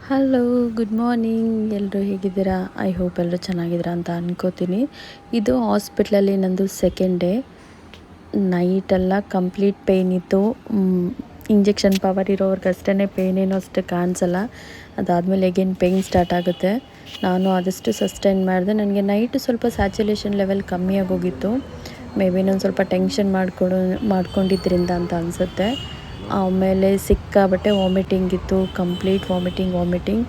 Hello, good morning. ಎಲ್ಲರೂ ಹೇಗಿದ್ದೀರಾ? I hope ಎಲ್ಲರೂ ಚೆನ್ನಾಗಿದ್ದೀರಾ ಅಂತ ಅನ್ಕೋತೀನಿ. ಇದು ಹಾಸ್ಪಿಟ್ಲಲ್ಲಿ ನಂದು ಸೆಕೆಂಡ್ ಡೇ. ನೈಟೆಲ್ಲ ಕಂಪ್ಲೀಟ್ ಪೇಯ್ನ್ ಇತ್ತು. ಇಂಜೆಕ್ಷನ್ ಪವರ್ ಇರೋವ್ರಿಗಷ್ಟೇ ಪೇಯ್ನ್ ಏನೋ ಅಷ್ಟು ಕಾಣಿಸಲ್ಲ. ಅದಾದಮೇಲೆ ಎಗೇನ್ ಪೇಯ್ನ್ ಸ್ಟಾರ್ಟ್ ಆಗುತ್ತೆ. ನಾನು ಆದಷ್ಟು ಸಸ್ಟೈನ್ ಮಾಡಿದೆ. ನನಗೆ ನೈಟ್ ಸ್ವಲ್ಪ ಸ್ಯಾಚುಲೇಷನ್ ಲೆವೆಲ್ ಕಮ್ಮಿ ಆಗೋಗಿತ್ತು. ಮೇ ಬಿ ನಾನು ಸ್ವಲ್ಪ ಟೆನ್ಷನ್ ಮಾಡ್ಕೊಂಡಿದ್ದರಿಂದ ಅಂತ ಅನಿಸುತ್ತೆ. ಆಮೇಲೆ ಸಿಕ್ಕಾಬಟ್ಟೆ ವಾಮಿಟಿಂಗ್ ಇತ್ತು. ಕಂಪ್ಲೀಟ್ ವಾಮಿಟಿಂಗ್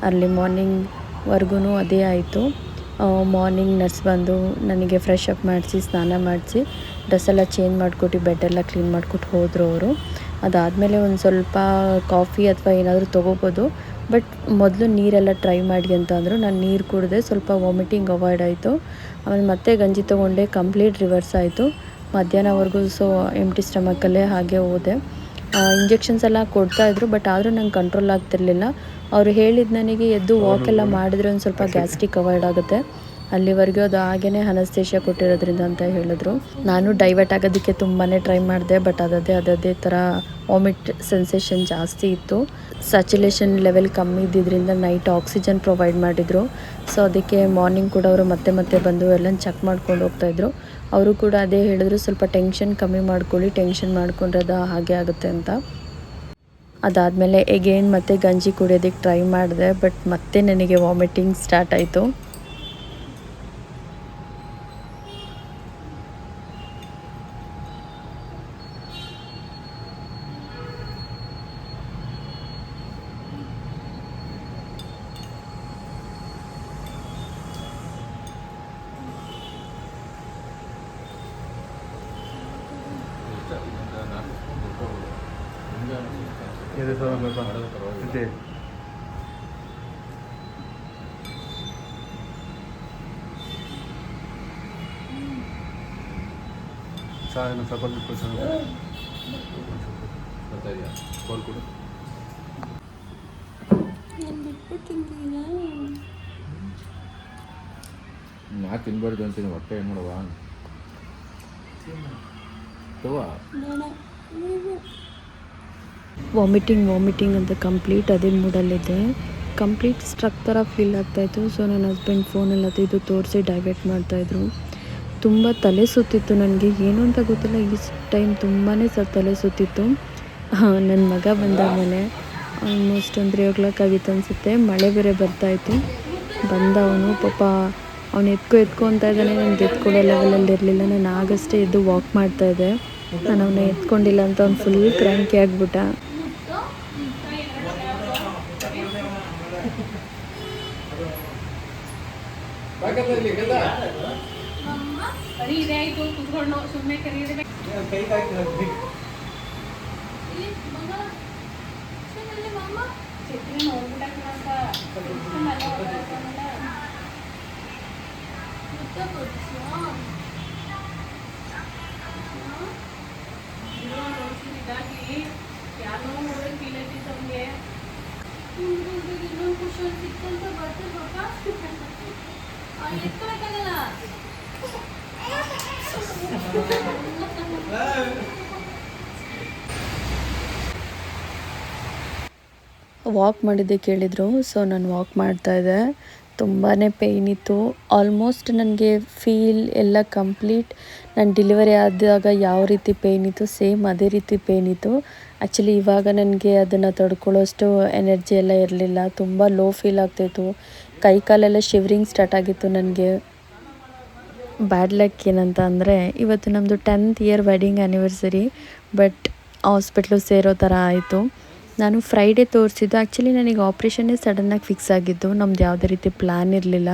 ಅರ್ಲಿ ಮಾರ್ನಿಂಗ್ವರೆಗೂ ಅದೇ ಆಯಿತು. ಮಾರ್ನಿಂಗ್ ನರ್ಸ್ ಬಂದು ನನಗೆ ಫ್ರೆಶ್ ಅಪ್ ಮಾಡಿಸಿ, ಸ್ನಾನ ಮಾಡಿಸಿ, ಡ್ರೆಸ್ ಎಲ್ಲ ಚೇಂಜ್ ಮಾಡಿಕೊಟ್ಟು, ಬೆಡ್ಡೆಲ್ಲ ಕ್ಲೀನ್ ಮಾಡಿಕೊಟ್ಟು ಹೋದರು ಅವರು. ಅದಾದಮೇಲೆ ಒಂದು ಸ್ವಲ್ಪ ಕಾಫಿ ಅಥವಾ ಏನಾದರೂ ತೊಗೋಬೋದು, ಬಟ್ ಮೊದಲು ನೀರೆಲ್ಲ ಟ್ರೈ ಮಾಡಿ ಅಂತ ಅಂದರು. ನಾನು ನೀರು ಕುಡಿದೆ, ಸ್ವಲ್ಪ ವಾಮಿಟಿಂಗ್ ಅವಾಯ್ಡ್ ಆಯಿತು. ಆಮೇಲೆ ಮತ್ತೆ ಗಂಜಿ ತೊಗೊಂಡೆ, ಕಂಪ್ಲೀಟ್ ರಿವರ್ಸ್ ಆಯಿತು. ಮಧ್ಯಾಹ್ನವರೆಗೂ ಎಂಟಿ ಸ್ಟಮಕಲ್ಲೇ ಹಾಗೆ ಹೋದೆ. ಇಂಜೆಕ್ಷನ್ಸ್ ಎಲ್ಲ ಕೊಡ್ತಾಯಿದ್ರು, ಬಟ್ ಆದರೂ ನಂಗೆ ಕಂಟ್ರೋಲ್ ಆಗ್ತಿರ್ಲಿಲ್ಲ. ಅವರು ಹೇಳಿದ್ದು ನನಗೆ ಎದ್ದು ವಾಕೆಲ್ಲ ಮಾಡಿದ್ರೆ ಒಂದು ಸ್ವಲ್ಪ ಗ್ಯಾಸ್ಟ್ರಿಕ್ ಅವಾಯ್ಡ್ ಆಗುತ್ತೆ, ಅಲ್ಲಿವರೆಗೂ ಅದು ಹಾಗೇ ಅನಸ್ತೇಷಿಯಾ ಕೊಟ್ಟಿರೋದ್ರಿಂದ ಅಂತ ಹೇಳಿದ್ರು. ನಾನು ಡೈವರ್ಟ್ ಆಗೋದಕ್ಕೆ ತುಂಬಾ ಟ್ರೈ ಮಾಡಿದೆ, ಬಟ್ ಅದೇ ಥರ ವಾಮಿಟ್ ಸೆನ್ಸೇಷನ್ ಜಾಸ್ತಿ ಇತ್ತು. ಸ್ಯಾಚುಲೇಷನ್ ಲೆವೆಲ್ ಕಮ್ಮಿ ಇದ್ದಿದ್ದರಿಂದ ನೈಟ್ ಆಕ್ಸಿಜನ್ ಪ್ರೊವೈಡ್ ಮಾಡಿದರು. ಸೊ ಅದಕ್ಕೆ ಮಾರ್ನಿಂಗ್ ಕೂಡ ಅವರು ಮತ್ತೆ ಬಂದು ಎಲ್ಲ ಚೆಕ್ ಮಾಡ್ಕೊಂಡು ಹೋಗ್ತಾಯಿದ್ರು. ಅವರು ಕೂಡ ಅದೇ ಹೇಳಿದ್ರು, ಸ್ವಲ್ಪ ಟೆನ್ಷನ್ ಕಮ್ಮಿ ಮಾಡ್ಕೊಳ್ಳಿ, ಟೆನ್ಷನ್ ಮಾಡ್ಕೊಂಡ್ರೆ ಅದು ಹಾಗೆ ಆಗುತ್ತೆ ಅಂತ. ಅದಾದಮೇಲೆ ಎಗೇನ್ ಮತ್ತೆ ಗಂಜಿ ಕುಡಿಯೋದಕ್ಕೆ ಟ್ರೈ ಮಾಡಿದೆ, ಬಟ್ ಮತ್ತೆ ನನಗೆ ವಾಮಿಟಿಂಗ್ ಸ್ಟಾರ್ಟ್ ಆಯಿತು. ನಾ ತಿನ್ಬಾರ್ದು ಅಂತೀನಿ, ಹೊಟ್ಟೆ ಏನು ಮಾಡುವ ವಾಮಿಟಿಂಗ್ ಅಂತ ಕಂಪ್ಲೀಟ್ ಅದೇ ಮೂಡಲ್ಲಿದ್ದೆ. ಕಂಪ್ಲೀಟ್ ಸ್ಟ್ರಕ್ ಥರ ಫೀಲ್ ಆಗ್ತಾಯಿತ್ತು. ಸೊ ನನ್ನ ಹಸ್ಬೆಂಡ್ ಫೋನಲ್ಲಿ ಅದು ಇದು ತೋರಿಸಿ ಡೈವರ್ಟ್ ಮಾಡ್ತಾಯಿದ್ರು. ತುಂಬ ತಲೆ ಸುತ್ತಿತ್ತು ನನಗೆ, ಏನು ಅಂತ ಗೊತ್ತಿಲ್ಲ. ಈ ಟೈಮ್ ತುಂಬಾ ತಲೆ ಸುತ್ತಿತ್ತು. ನನ್ನ ಮಗ ಬಂದಾದಮೇಲೆ ಆಲ್ಮೋಸ್ಟ್ ಒಂದು 3 o'clock ಆಗಿತ್ತು ಅನಿಸುತ್ತೆ. ಮಳೆ ಬೇರೆ ಬರ್ತಾಯಿತ್ತು. ಅವನು ಪಾಪ ಅವನು ಎತ್ಕೊ ಅಂತ ಇದ್ದಾನೆ. ನನಗೆ ಎತ್ಕೊಳ್ಳೋ ಲೆವೆಲಲ್ಲಿ ಇರಲಿಲ್ಲ. ನಾನು ಆಗಷ್ಟೇ ಎದ್ದು ವಾಕ್ ಮಾಡ್ತಾಯಿದ್ದೆ. ನಾನು ಅವನ್ನ ಎತ್ಕೊಂಡಿಲ್ಲ ಅಂತ ಅವ್ನು ಫುಲ್ ಕ್ರ್ಯಾಂಕಿ ಆಗಿಬಿಟ್ಟ. ವಾಕ್ ಮಾಡಿದ್ದೆ ಕೇಳಿದರು. ಸೊ ನಾನು ವಾಕ್ ಮಾಡ್ತಾಯಿದ್ದೆ. ತುಂಬಾ ಪೇಯ್ನ್ ಇತ್ತು. ಆಲ್ಮೋಸ್ಟ್ ನನಗೆ ಫೀಲ್ ಎಲ್ಲ ಕಂಪ್ಲೀಟ್ ನಾನು ಡೆಲಿವರಿ ಆದಾಗ ಯಾವ ರೀತಿ ಪೇಯ್ನ್ ಇತ್ತು ಸೇಮ್ ಅದೇ ರೀತಿ ಪೇಯ್ನ್ ಇತ್ತು. ಆ್ಯಕ್ಚುಲಿ ಇವಾಗ ನನಗೆ ಅದನ್ನು ತಡ್ಕೊಳ್ಳೋಷ್ಟು ಎನರ್ಜಿ ಎಲ್ಲ ಇರಲಿಲ್ಲ. ತುಂಬ ಲೋ ಫೀಲ್ ಆಗ್ತಾಯಿತ್ತು. ಕೈ ಕಾಲೆಲ್ಲ ಶಿವರಿಂಗ್ ಸ್ಟಾರ್ಟ್ ಆಗಿತ್ತು ನನಗೆ. ಬ್ಯಾಡ್ ಲಕ್ ಏನಂತ ಅಂದರೆ, ಇವತ್ತು ನಮ್ಮದು 10th year wedding anniversary, but hospital ಸೇರೋ ಥರ ಆಯಿತು. ನಾನು ಫ್ರೈಡೇ ತೋರಿಸಿದ್ದು. ಆ್ಯಕ್ಚುಲಿ ನನಗೆ ಆಪ್ರೇಷನ್ನೇ ಸಡನ್ನಾಗಿ ಫಿಕ್ಸ್ ಆಗಿದ್ದು, ನಮ್ದು ಯಾವುದೇ ರೀತಿ ಪ್ಲ್ಯಾನ್ ಇರಲಿಲ್ಲ.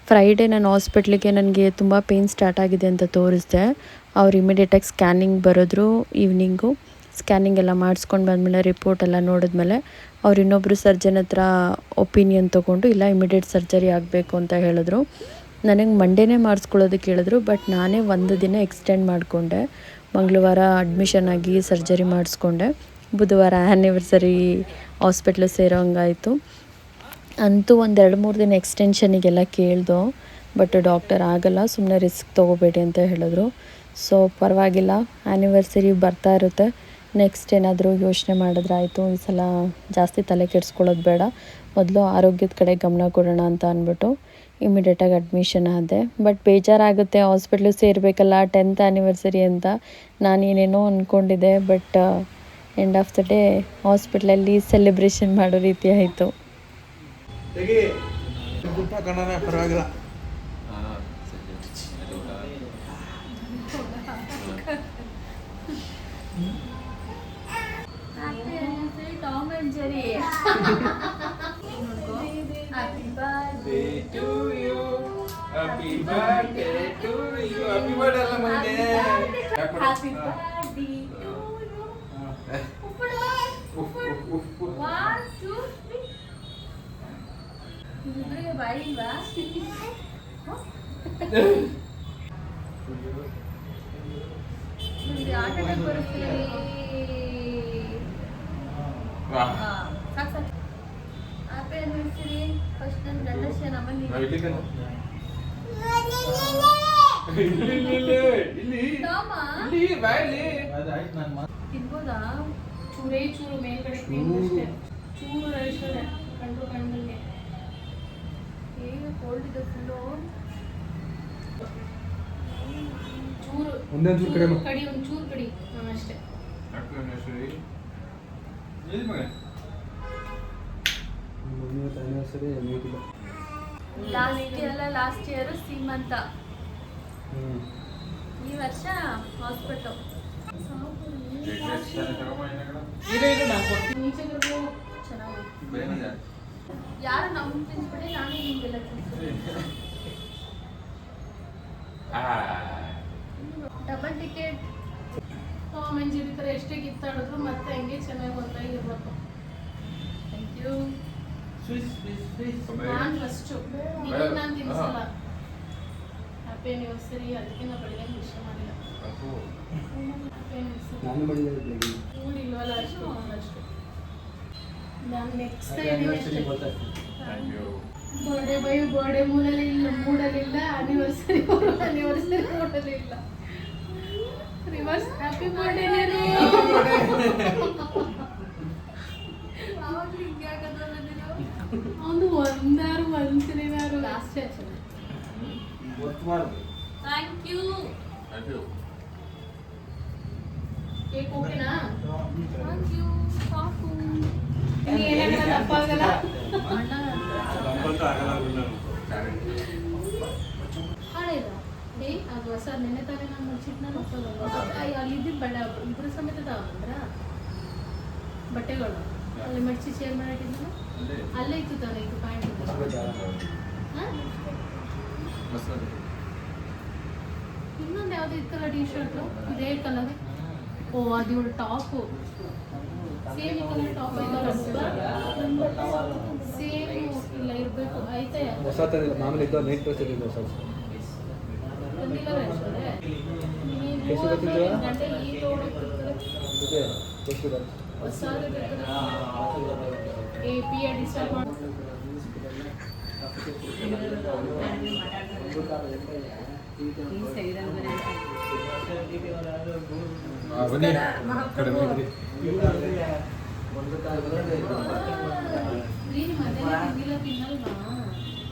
ಫ್ರೈಡೇ ನಾನು ಹಾಸ್ಪಿಟ್ಲಿಗೆ ನನಗೆ ತುಂಬ ಪೇಯ್ನ್ ಸ್ಟಾರ್ಟ್ ಆಗಿದೆ ಅಂತ ತೋರಿಸಿದೆ. ಅವ್ರು ಇಮಿಡಿಯೇಟಾಗಿ ಸ್ಕ್ಯಾನಿಂಗ್ ಬರೋದ್ರು ಈವ್ನಿಂಗು. ಸ್ಕ್ಯಾನಿಂಗ್ ಎಲ್ಲ ಮಾಡಿಸ್ಕೊಂಡು ಬಂದಮೇಲೆ ರಿಪೋರ್ಟ್ ಎಲ್ಲ ನೋಡಿದ್ಮೇಲೆ ಅವ್ರು ಇನ್ನೊಬ್ಬರು ಸರ್ಜನ್ ಹತ್ರ ಒಪಿನಿಯನ್ ತೊಗೊಂಡು ಇಲ್ಲ ಇಮಿಡಿಯೇಟ್ ಸರ್ಜರಿ ಆಗಬೇಕು ಅಂತ ಹೇಳಿದ್ರು. ನನಗೆ ಮಂಡೇನೇ ಮಾಡಿಸ್ಕೊಳ್ಳೋದಕ್ಕೆ ಹೇಳಿದ್ರು, ಬಟ್ ನಾನೇ ಒಂದು ದಿನ ಎಕ್ಸ್ಟೆಂಡ್ ಮಾಡಿಕೊಂಡೆ. ಮಂಗಳವಾರ ಅಡ್ಮಿಷನ್ ಆಗಿ ಸರ್ಜರಿ ಮಾಡಿಸ್ಕೊಂಡೆ. ಬುಧವಾರ ಆ್ಯನಿವರ್ಸರಿ ಹಾಸ್ಪಿಟ್ಲು ಸೇರೋ ಹಂಗಾಯಿತು. ಅಂತೂ ಒಂದು 2-3 ದಿನ ಎಕ್ಸ್ಟೆನ್ಷನಿಗೆಲ್ಲ ಕೇಳ್ದೋ, ಬಟ್ ಡಾಕ್ಟರ್ ಆಗಲ್ಲ, ಸುಮ್ಮನೆ ರಿಸ್ಕ್ ತೊಗೋಬೇಡಿ ಅಂತ ಹೇಳಿದ್ರು. ಸೊ ಪರವಾಗಿಲ್ಲ, ಆ್ಯನಿವರ್ಸರಿ ಬರ್ತಾ ಇರುತ್ತೆ. ನೆಕ್ಸ್ಟ್ ಏನಾದರೂ ಯೋಚನೆ ಮಾಡಿದ್ರೆ ಆಯಿತು, ಈ ಸಲ ಜಾಸ್ತಿ ತಲೆ ಕೆಡಿಸ್ಕೊಳ್ಳೋದು ಬೇಡ, ಮೊದಲು ಆರೋಗ್ಯದ ಕಡೆ ಗಮನ ಕೊಡೋಣ ಅಂತ ಅಂದ್ಬಿಟ್ಟು ಇಮಿಡಿಯೇಟಾಗಿ ಅಡ್ಮಿಷನ್ ಆದೆ. ಬಟ್ ಬೇಜಾರಾಗುತ್ತೆ, ಹಾಸ್ಪಿಟ್ಲಿಗೆ ಸೇರಬೇಕಲ್ಲ 10th ಆ್ಯನಿವರ್ಸರಿ ಅಂತ ನಾನೇನೇನೋ ಅಂದ್ಕೊಂಡಿದ್ದೆ. But end of the day ಹಾಸ್ಪಿಟ್ಲಲ್ಲಿ ಸೆಲೆಬ್ರೇಷನ್ ಮಾಡೋ ರೀತಿ ಆಯಿತು. ಪರವಾಗಿಲ್ಲ. Tom and Jerry. Happy birthday to you. Happy birthday to you. Happy birthday alla mange. Happy birthday to you. One, two, three. ಇಬ್ಬರಿಗೆ ಬಾಯಿಲ್ವಾ? ನಿಮ್ಗೆ ಆಟನೇ ಬರುತ್ತೆ. ಸಾಕು ಹ್ಯಾಪಿ ಆ್ಯನಿವರ್ಸರಿ. ಫಸ್ಟ್ ನನ್ನ ಗಂಡಸ್ಯ ನಮ್ಮಲ್ಲಿ ತಿನ್ಬೋದಾ? ಚೂರೇ ಚೂರು ಮೇಲ್ಗಡೆ ಅಷ್ಟೇ, ಚೂರು ರೈಸ್ ಕಂಡು ಕಣ್ಣಲ್ಲಿ ಹೇಗೆ ಕೋಲ್ಡ್ ಇದೆ ಫುಲ್ಲು. ಚೂರು ಕಡಿ, ಒಂದು ಚೂರು ಕಡಿ ಅಷ್ಟೇ. ಲಾಸ್ಟ್ ಇಯರ್ ಸೀಮಂತ, ಈ ವರ್ಷ ಹಾಸ್ಪಿಟಲ್. ಚೆನ್ನಾಗಿ ಯಾರು ನಮ್ಮ ತಿನ್ಸ್ಬಿಡಿ, ನಾನು ನಿಮ್ಗೆಲ್ಲ ತಿನ್ಸ್ಬಿಡಿ. Double ticket. Tom and Jerry ಥರ ಎಷ್ಟೇ ಕಿತ್ತಾಡಿದ್ರು ಮತ್ತೆ ಹಂಗೆ ಚೆನ್ನಾಗಿ ಹೊಂದಾಗಿರ್ಬೇಕು. Thank you. ನಾನು ಫಸ್ಟು, ನಿಮಗೆ ನಾನು ತಿನ್ನಿಸಲ್ಲ. ಹ್ಯಾಪಿ ಆ್ಯನಿವರ್ಸರಿ, ಅದಕ್ಕೆ ನಾನು ಬೆಳಗ್ಗೆ ವಿಷ್ ಮಾಡಿಲ್ಲ. ಹ್ಯಾಪಿ ಆ್ಯನಿವರ್ಸರಿ ಮೂಡಿಲ್ವಲ್ಲ ಅಷ್ಟು ನಾನು ನೆಕ್ಸ್ಟ್ ಟೈಮ್ ಬರ್ಡೇ ಮೂಡಲಿಲ್ಲ, ಆನಿವರ್ಸರಿ ಮೂಡಲಿಲ್ಲ. ರಿವರ್ಸ್ ಹ್ಯಾಪಿ ಬರ್ಡೇ ಅವನು ಒಂದಾರು ಒಂದ್ಸರಿನಾರು ಲಾಸ್ಟ್ ಥ್ಯಾಂಕ್ ಯು. ಕೇಕ್ ಓಕೆನಾ? ಥ್ಯಾಂಕ್ ಯು. ಸಾಕು ಏನಾಗಲ್ಲ, ತಪ್ಪಾಗಲ್ಲ. ಹಾಳೇದ ಅದು ಹೊಸ ನೆನೆ ತಾನೇ ನಾನು ಮುಚ್ಚಿಟ್ಟು ನಾನು ಹೊಸದು ಅಲ್ಲಿ ಇದ್ದಿದ್ದು ಬಣ್ಣ ಇಬ್ಬರ ಸಮೇತ ತಗೊಂಡ್ರ ಬಟ್ಟೆಗಳು ಅಲ್ಲಿ ಮಡ್ಚಿ ಶೇರ್ ಮಾಡಿಟ್ಟಿದ್ದಲ್ಲ ಅಲ್ಲೇ ಇತ್ತು ತಾನೆ. ಇದು ಪ್ಯಾಂಟ್ ಇನ್ನೊಂದು ಯಾವುದು ಇತ್ತಲ್ಲ ಟಿ ಶರ್ಟು ಇದೇ ಕಲರ್. ಓ ಅದು ಇವಳು ಟಾಪು ಸೇಮ್ ಕಲರ್ ಟಾಪ್ ಐತಲ್ಲ, ಸೇಮ್ ಇಲ್ಲ ಇರಬೇಕು ಐತೆ. ಮಾಮೂಲಿ ಇದ್ದು ನೈಟ್ ಡ್ರೆಸ್ ಇದೆ ಹೊಸ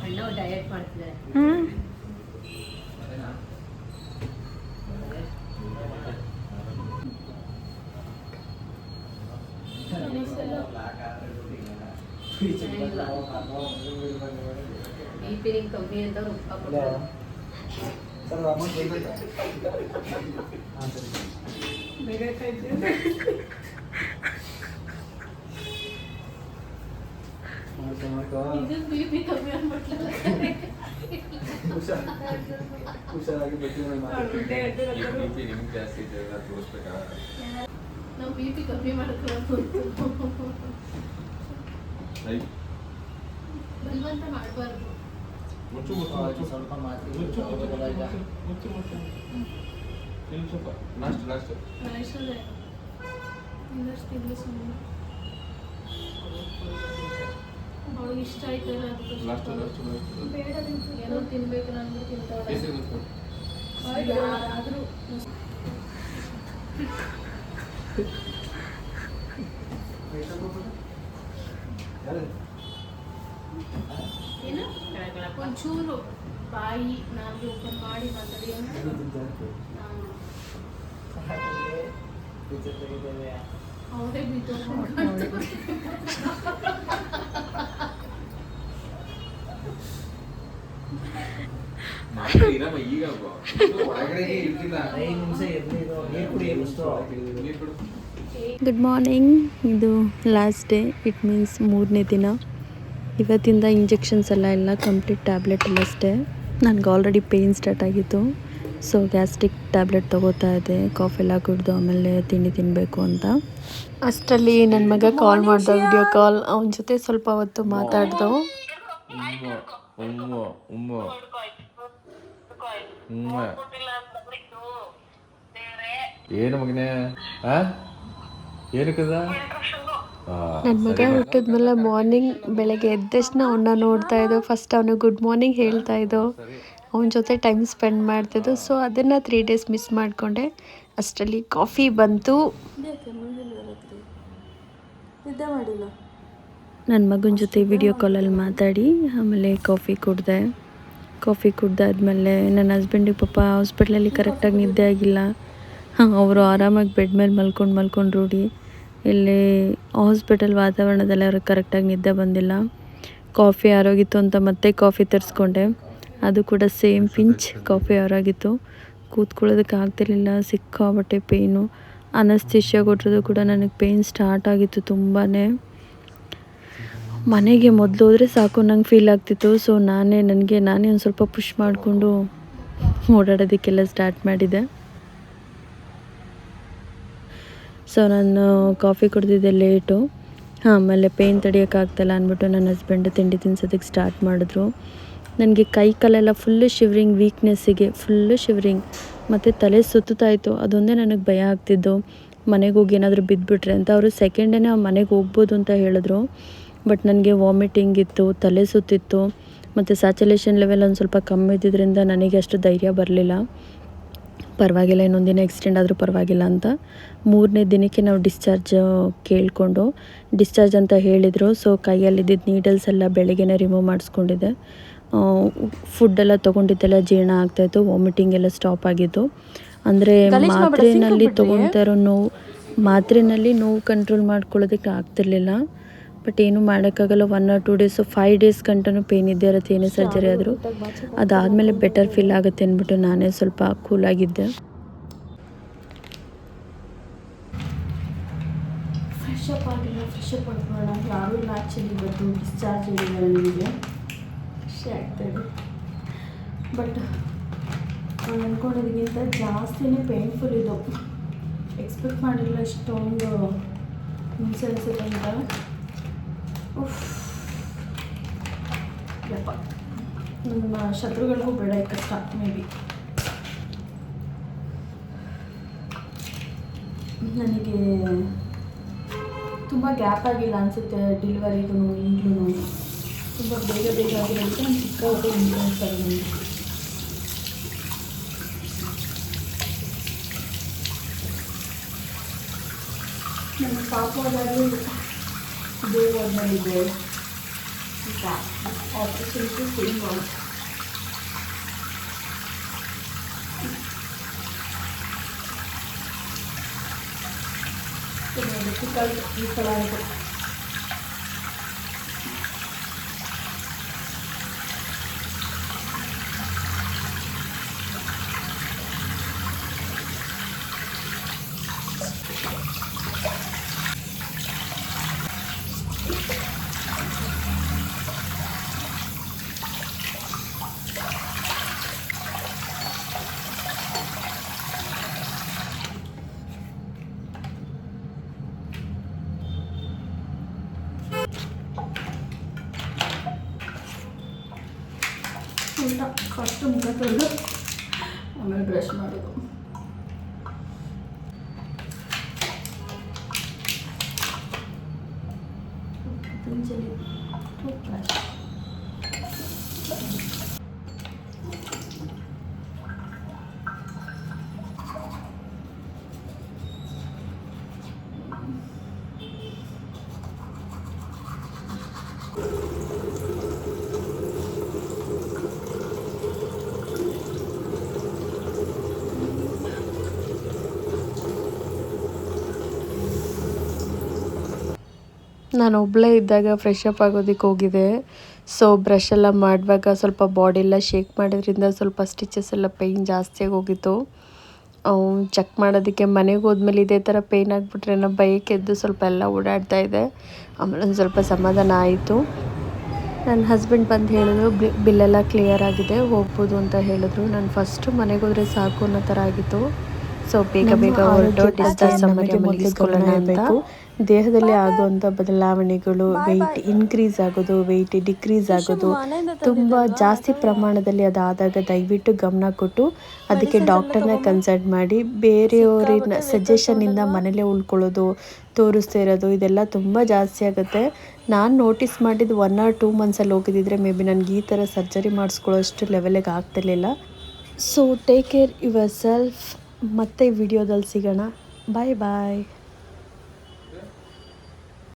ಅಣ್ಣ ಡಯಟ್ ಮಾಡ್ತಿದ್ದಾರೆ. ಬಿಪಿ ಕಮ್ಮಿ ಅಂತ ಬಿಪಿ ಕಮ್ಮಿ ಆಗ್ಬಿಟ್ಲಲ್ಲ. ಹುಷಾರಾಗಿ ನಾವು ಬಿಪಿ ಕಮ್ಮಿ ಮಾಡ್ಕೊಳ್ಳೋದು ಬಲವಂತ ಮಾಡಬಾರ್ದು. ಸ್ವಲ್ಪ ಮಾತು ಅವಳಿಗೆ ಇಷ್ಟ ಆಯ್ತಲ್ಲ ಏನೋ ತಿನ್ಬೇಕು ನಾನು ತಿಂತಾಳೆ. ಆದ್ರೂ ಒಂಚೂರು ಬಾಯಿ ನಾಲ್ಗೆ ಓಪನ್ ಮಾಡಿ ಮಾತಾಡಿ ಅವರೇ ಈಗ ಒಳಗಡೆ ಇರ್ತಿಲ್ಲ. 5 ನಿಮಿಷ ಗುಡ್ ಮಾರ್ನಿಂಗ್. ಇದು ಲಾಸ್ಟ್ ಡೇ, ಇಟ್ ಮೀನ್ಸ್ 3ನೇ ದಿನ. ಇವತ್ತಿಂದ ಇಂಜೆಕ್ಷನ್ಸ್ ಎಲ್ಲ ಕಂಪ್ಲೀಟ್ ಟ್ಯಾಬ್ಲೆಟ್ ಎಲ್ಲ ಅಷ್ಟೇ. ನನಗೆ ಆಲ್ರೆಡಿ ಪೇಯ್ನ್ ಸ್ಟಾರ್ಟ್ ಆಗಿತ್ತು, ಸೊ ಗ್ಯಾಸ್ಟ್ರಿಕ್ ಟ್ಯಾಬ್ಲೆಟ್ ತೊಗೋತಾ ಇದ್ದೆ. ಕಾಫಿ ಎಲ್ಲ ಕುಡಿದು ಆಮೇಲೆ ತಿಂಡಿ ತಿನ್ನಬೇಕು ಅಂತ. ಅಷ್ಟರಲ್ಲಿ ನನ್ನ ಮಗ ಕಾಲ್ ಮಾಡ್ದ, ವಿಡಿಯೋ ಕಾಲ್. ಅವನ ಜೊತೆ ಸ್ವಲ್ಪ ಹೊತ್ತು ಮಾತಾಡ್ದು. ಏನು ಮಗನೇ ಏನಕ್ಕದ? ನನ್ನ ಮಗ ಹುಟ್ಟಿದ್ಮೇಲೆ ಮಾರ್ನಿಂಗ್ ಬೆಳಗ್ಗೆ ಎದ್ದ ತಕ್ಷಣ ಅವನ್ನ ನೋಡ್ತಾ ಇದ್ದೋ. ಫಸ್ಟ್ ಅವನು ಗುಡ್ ಮಾರ್ನಿಂಗ್ ಹೇಳ್ತಾ ಇದ್ದೋ, ಅವನ ಜೊತೆ ಟೈಮ್ ಸ್ಪೆಂಡ್ ಮಾಡ್ತಿದ್ದೋ. ಸೊ ಅದನ್ನು 3 ಡೇಸ್ ಮಿಸ್ ಮಾಡಿಕೊಂಡೆ. ಅಷ್ಟರಲ್ಲಿ ಕಾಫಿ ಬಂತು. ನನ್ನ ಮಗನ ಜೊತೆ ವಿಡಿಯೋ ಕಾಲಲ್ಲಿ ಮಾತಾಡಿ ಆಮೇಲೆ ಕಾಫಿ ಕುಡ್ದಾದ್ಮೇಲೆ ನನ್ನ ಹಸ್ಬೆಂಡಿಗೆ ಪಾಪ ಹಾಸ್ಪಿಟ್ಲಲ್ಲಿ ಕರೆಕ್ಟಾಗಿ ನಿದ್ದೆ ಆಗಿಲ್ಲ. ಅವರು ಆರಾಮಾಗಿ ಬೆಡ್ ಮೇಲೆ ಮಲ್ಕೊಂಡು ರೂಢಿ. ಇಲ್ಲಿ ಹಾಸ್ಪಿಟಲ್ ವಾತಾವರಣದಲ್ಲಿ ಅವ್ರಿಗೆ ಕರೆಕ್ಟಾಗಿ ನಿದ್ದೆ ಬಂದಿಲ್ಲ. ಕಾಫಿ ಆರೋಗಿತ್ತು ಅಂತ ಮತ್ತೆ ಕಾಫಿ ತರಿಸ್ಕೊಂಡೆ. ಅದು ಕೂಡ ಸೇಮ್ ಪಿಂಚ್ ಕಾಫಿ ಆರೋಗಿತ್ತು. ಕೂತ್ಕೊಳ್ಳೋದಕ್ಕೆ ಆಗ್ತಿರ್ಲಿಲ್ಲ, ಸಿಕ್ಕಾಬಟ್ಟೆ ಪೇಯ್ನು. ಅನಸ್ತೀಶಿಯಾ ಕೊಟ್ಟಿರೋದು ಕೂಡ ನನಗೆ ಪೇಯ್ನ್ ಸ್ಟಾರ್ಟ್ ಆಗಿತ್ತು ತುಂಬಾ. ಮನೆಗೆ ಮೊದಲು ಹೋದರೆ ಸಾಕು ನಂಗೆ ಫೀಲ್ ಆಗ್ತಿತ್ತು. ಸೊ ನಾನೇ ಒಂದು ಸ್ವಲ್ಪ ಪುಷ್ ಮಾಡಿಕೊಂಡು ಓಡಾಡೋದಕ್ಕೆಲ್ಲ ಸ್ಟಾರ್ಟ್ ಮಾಡಿದೆ. ಸೊ ನಾನು ಕಾಫಿ ಕುಡಿದಿದ್ದೆ ಲೇಟು. ಆಮೇಲೆ ಪೇಯ್ನ್ ತಡೆಯೋಕ್ಕಾಗ್ತಾಯಿಲ್ಲ ಅಂದ್ಬಿಟ್ಟು ನನ್ನ ಹಸ್ಬೆಂಡ್ ತಿಂಡಿ ತಿನ್ಸೋದಕ್ಕೆ ಸ್ಟಾರ್ಟ್ ಮಾಡಿದ್ರು. ನನಗೆ ಕೈ ಕಾಲೆಲ್ಲ ಫುಲ್ಲು ಶಿವ್ರಿಂಗ್, ವೀಕ್ನೆಸ್ಸಿಗೆ ಫುಲ್ಲು ಶಿವ್ರಿಂಗ್ ಮತ್ತು ತಲೆ ಸುತ್ತಾಯಿತು. ಅದೊಂದೇ ನನಗೆ ಭಯ ಆಗ್ತಿದ್ದು, ಮನೆಗೆ ಹೋಗಿ ಏನಾದರೂ ಬಿದ್ದುಬಿಟ್ರೆ ಅಂತ. ಅವರು ಸೆಕೆಂಡ್ ಡೇನೇ ಮನೆಗೆ ಹೋಗ್ಬೋದು ಅಂತ ಹೇಳಿದ್ರು. ಬಟ್ ನನಗೆ ವಾಮಿಟಿಂಗ್ ಇತ್ತು, ತಲೆ ಸುತ್ತಿತ್ತು ಮತ್ತು ಸ್ಯಾಚುಲೇಷನ್ ಲೆವೆಲ್ ಒಂದು ಸ್ವಲ್ಪ ಕಮ್ಮಿ ಇದ್ದಿದ್ದರಿಂದ ನನಗೆ ಅಷ್ಟು ಧೈರ್ಯ ಬರಲಿಲ್ಲ. ಪರವಾಗಿಲ್ಲ, ಇನ್ನೊಂದು ದಿನ ಎಕ್ಸ್ಟೆಂಡ್ ಆದರೂ ಪರವಾಗಿಲ್ಲ ಅಂತ 3ನೇ ದಿನಕ್ಕೆ ನಾವು ಕೇಳಿಕೊಂಡು ಡಿಸ್ಚಾರ್ಜ್ ಅಂತ ಹೇಳಿದರು. ಸೊ ಕೈಯಲ್ಲಿದ್ದಿದ್ದು ನೀಡಲ್ಸ್ ಎಲ್ಲ ಬೆಳಗ್ಗೆನೇ ರಿಮೂವ್ ಮಾಡಿಸ್ಕೊಂಡಿದ್ದೆ. ಫುಡ್ಡೆಲ್ಲ ತೊಗೊಂಡಿದ್ದೆಲ್ಲ ಜೀರ್ಣ ಆಗ್ತಾಯಿತ್ತು. ವಾಮಿಟಿಂಗ್ ಎಲ್ಲ ಸ್ಟಾಪ್ ಆಗಿದ್ದು. ಅಂದರೆ ಮಾತ್ರೆಯಲ್ಲಿ ತೊಗೊತಾ ಇರೋ ಮಾತ್ರೆಯಲ್ಲಿ ನೋವು ಕಂಟ್ರೋಲ್ ಮಾಡ್ಕೊಳ್ಳೋದಕ್ಕೆ ಆಗ್ತಿರ್ಲಿಲ್ಲ. ಬಟ್ ಏನೂ ಮಾಡೋಕ್ಕಾಗಲ್ಲ. 1 or 2 ಡೇಸು 5 ಡೇಸ್ ಗಂಟನೂ ಪೇಯ್ನ್ ಇದ್ದೇ ಇರುತ್ತೆ, ಏನೇ ಸರ್ಜರಿ ಆದರೂ. ಅದಾದಮೇಲೆ ಬೆಟರ್ ಫೀಲ್ ಆಗುತ್ತೆ ಅಂದ್ಬಿಟ್ಟು ನಾನೇ ಸ್ವಲ್ಪ ಕೂಲಾಗಿದ್ದೆ. Fresh up ಆಗ್ಬೋಣ. ಯಾರೂ ಇಲ್ಲ ಆ್ಯಕ್ಚುಲಿ. ಇವತ್ತು ಡಿಸ್ಚಾರ್ಜ್ ಹೇಳಿಲ್ಲ ನನಗೆ, ಖುಷಿ ಆಗ್ತಾಯಿದೆ. ಬಟ್ ನಾನು ಅಂದ್ಕೊಂಡಿದ್ದಕ್ಕಿಂತ ಜಾಸ್ತಿನೇ ಪೇಯ್ನ್ಫುಲ್ ಇದು. ಎಕ್ಸ್ಪೆಕ್ಟ್ ಮಾಡಿರಲಿಲ್ಲ ಇಷ್ಟೊಂದು ಹಿಂಸೆ ಅನಿಸುತ್ತೆ ಅಂತ. ಯಪ್ಪ, ನಮ್ಮ ಶತ್ರುಗಳಿಗೂ ಬೇಡ ಈ ಕಷ್ಟ. ಮೇ ಬಿ ನನಗೆ ತುಂಬ ಗ್ಯಾಪ್ ಆಗಿಲ್ಲ ಅನಿಸುತ್ತೆ ಡೆಲಿವರಿಗೂ. ಈಗಲೂ ತುಂಬ ಬೇಗ ಆಗಿರೋದಕ್ಕೆ ನಾನು ಸಿಕ್ಕಾಪಟ್ಟೆ ಇನ್ಫ್ಲೂಯೆನ್ಸ್ ಆಗಿದೆ. ನನ್ನ ಪಾಪದಾಗಲೂ ದೇವರಲ್ಲಿದೆ ಈಗ ಆಪರೇಷನ್ಗೆ ಸೇಮ್ ಮಾಡಿ ಡಿಫಿಕಲ್ಟ್ ಈ ಸಲ ಆಯಿತು. ಫಸ್ಟ್ ಮುಖ ತೊಳೆದು ಆಮೇಲೆ ಬ್ರಷ್ ಮಾಡೋದು. Patanjali tooth brush. ನಾನು ಒಬ್ಬಳೇ ಇದ್ದಾಗ ಫ್ರೆಶ್ ಅಪ್ ಆಗೋದಕ್ಕೆ ಹೋಗಿದೆ. ಸೊ ಬ್ರಷ್ ಎಲ್ಲ ಮಾಡುವಾಗ ಸ್ವಲ್ಪ ಬಾಡಿ ಎಲ್ಲ ಶೇಕ್ ಮಾಡೋದ್ರಿಂದ ಸ್ವಲ್ಪ ಸ್ಟಿಚಸ್ ಎಲ್ಲ ಪೇಯ್ನ್ ಜಾಸ್ತಿಯಾಗಿ ಹೋಗಿತ್ತು. ಚೆಕ್ ಮಾಡೋದಕ್ಕೆ ಮನೆಗೆ ಹೋದ್ಮೇಲೆ ಇದೇ ಥರ ಪೇಯ್ನ್ ಆಗಿಬಿಟ್ರೆ ನಾವು ಬೈಕ್ ಎದ್ದು ಸ್ವಲ್ಪ ಎಲ್ಲ ಓಡಾಡ್ತಾ ಇದೆ. ಆಮೇಲೆ ಒಂದು ಸ್ವಲ್ಪ ಸಮಾಧಾನ ಆಯಿತು. ನನ್ನ ಹಸ್ಬೆಂಡ್ ಬಂದು ಹೇಳಿದ್ರು ಬಿಲ್ಲೆಲ್ಲ ಕ್ಲಿಯರ್ ಆಗಿದೆ, ಹೋಗ್ಬೋದು ಅಂತ ಹೇಳಿದ್ರು. ನಾನು ಫಸ್ಟು ಮನೆಗೆ ಹೋದರೆ ಸಾಕು ಅನ್ನೋ ಥರ ಆಗಿತ್ತು. ಸೊ ಬೇಗ ಹೊರಟು ಡಿಸ್ಚಾರ್ಜ್ ಸಮಯಕ್ಕೆ ಮಲಗಿಸ್ಕೊಳ್ಳೋಣ ಅಂತ. ದೇಹದಲ್ಲಿ ಆಗುವಂಥ ಬದಲಾವಣೆಗಳು, ವೆಯ್ಟ್ ಇನ್ಕ್ರೀಸ್ ಆಗೋದು, ವೆಯ್ಟ್ ಡಿಕ್ರೀಸ್ ಆಗೋದು, ತುಂಬ ಜಾಸ್ತಿ ಪ್ರಮಾಣದಲ್ಲಿ ಅದಾದಾಗ ದಯವಿಟ್ಟು ಗಮನ ಕೊಟ್ಟು ಅದಕ್ಕೆ ಡಾಕ್ಟರ್ನ ಕನ್ಸಲ್ಟ್ ಮಾಡಿ, ಬೇರೆಯವರಿನ ಸಜೆಷನಿಂದ ಮನೇಲೇ ಉಳ್ಕೊಳ್ಳೋದು, ತೋರಿಸ್ತಾ ಇರೋದು ಇದೆಲ್ಲ ತುಂಬ ಜಾಸ್ತಿ ಆಗುತ್ತೆ. ನಾನು ನೋಟಿಸ್ ಮಾಡಿದ್ದು 1 or 2 ಮಂತ್ಸಲ್ಲಿ ಹೋಗಿದ್ದಿದ್ರೆ ಮೇ ಬಿ ನನಗೆ ಈ ಥರ ಸರ್ಜರಿ ಮಾಡಿಸ್ಕೊಳ್ಳೋಷ್ಟು ಲೆವೆಲಿಗೆ ಆಗ್ತಿರ್ಲಿಲ್ಲ. So take care your self. ಮತ್ತೆ ವಿಡಿಯೋದಲ್ಲಿ ಸಿಗೋಣ. ಬಾಯ್ ಬಾಯ್.